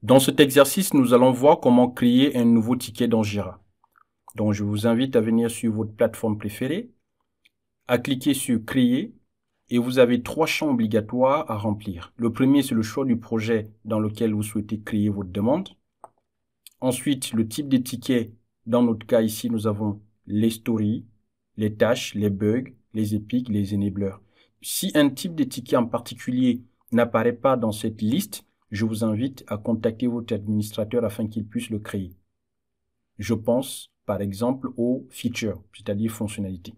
Dans cet exercice, nous allons voir comment créer un nouveau ticket dans Jira. Donc, je vous invite à venir sur votre plateforme préférée, à cliquer sur Créer, et vous avez 3 champs obligatoires à remplir. Le premier, c'est le choix du projet dans lequel vous souhaitez créer votre demande. Ensuite, le type de ticket. Dans notre cas ici, nous avons les stories, les tâches, les bugs, les épiques, les enablers. Si un type de ticket en particulier n'apparaît pas dans cette liste, je vous invite à contacter votre administrateur afin qu'il puisse le créer. Je pense, par exemple, aux features, c'est-à-dire fonctionnalités.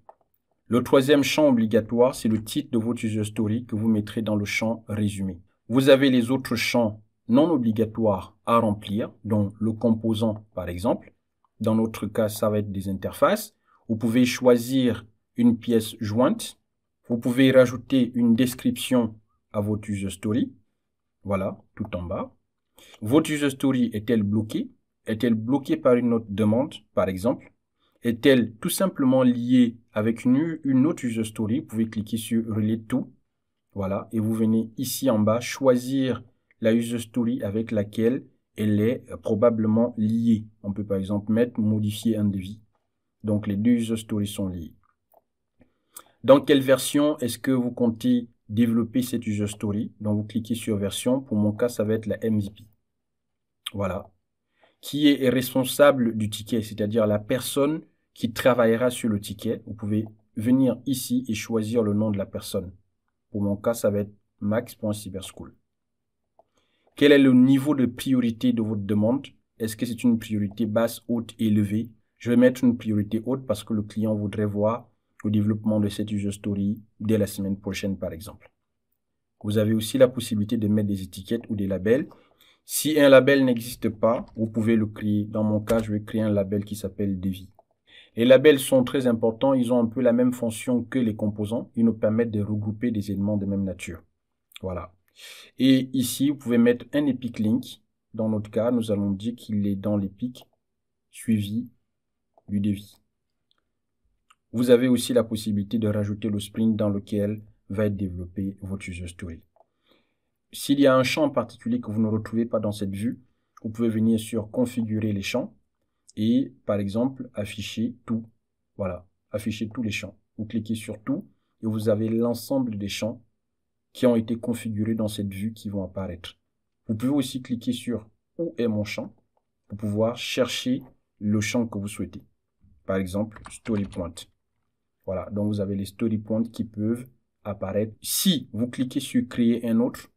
Le troisième champ obligatoire, c'est le titre de votre user story que vous mettrez dans le champ résumé. Vous avez les autres champs non obligatoires à remplir, dont le composant, par exemple. Dans notre cas, ça va être des interfaces. Vous pouvez choisir une pièce jointe. Vous pouvez rajouter une description à votre user story. Voilà, tout en bas. Votre user story est-elle bloquée? Est-elle bloquée par une autre demande, par exemple? Est-elle tout simplement liée avec une autre user story? Vous pouvez cliquer sur Relate to. Voilà, et vous venez ici en bas choisir la user story avec laquelle elle est probablement liée. On peut par exemple mettre modifier un devis. Donc les deux user stories sont liées. Dans quelle version est-ce que vous comptez développer cette user story? Donc vous cliquez sur version. Pour mon cas, ça va être la MVP. Voilà. Qui est responsable du ticket, c'est-à-dire la personne qui travaillera sur le ticket. Vous pouvez venir ici et choisir le nom de la personne. Pour mon cas, ça va être max.cyberschool. Quel est le niveau de priorité de votre demande? Est-ce que c'est une priorité basse, haute, élevée? Je vais mettre une priorité haute parce que le client voudrait voir le développement de cette user story dès la semaine prochaine, par exemple. Vous avez aussi la possibilité de mettre des étiquettes ou des labels. Si un label n'existe pas, vous pouvez le créer. Dans mon cas, je vais créer un label qui s'appelle devis. Les labels sont très importants. Ils ont un peu la même fonction que les composants. Ils nous permettent de regrouper des éléments de même nature. Voilà. Et ici, vous pouvez mettre un epic link. Dans notre cas, nous allons dire qu'il est dans l'epic suivi du devis. Vous avez aussi la possibilité de rajouter le sprint dans lequel va être développé votre user story. S'il y a un champ en particulier que vous ne retrouvez pas dans cette vue, vous pouvez venir sur configurer les champs et, par exemple, afficher tout. Voilà, afficher tous les champs. Vous cliquez sur tout et vous avez l'ensemble des champs qui ont été configurés dans cette vue qui vont apparaître. Vous pouvez aussi cliquer sur où est mon champ pour pouvoir chercher le champ que vous souhaitez. Par exemple, story point. Voilà, donc vous avez les story points qui peuvent apparaître. Si vous cliquez sur créer un autre,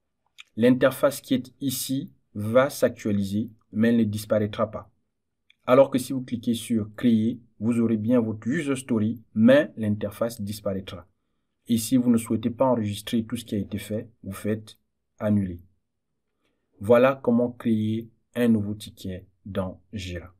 l'interface qui est ici va s'actualiser, mais elle ne disparaîtra pas. Alors que si vous cliquez sur créer, vous aurez bien votre user story, mais l'interface disparaîtra. Et si vous ne souhaitez pas enregistrer tout ce qui a été fait, vous faites annuler. Voilà comment créer un nouveau ticket dans Jira.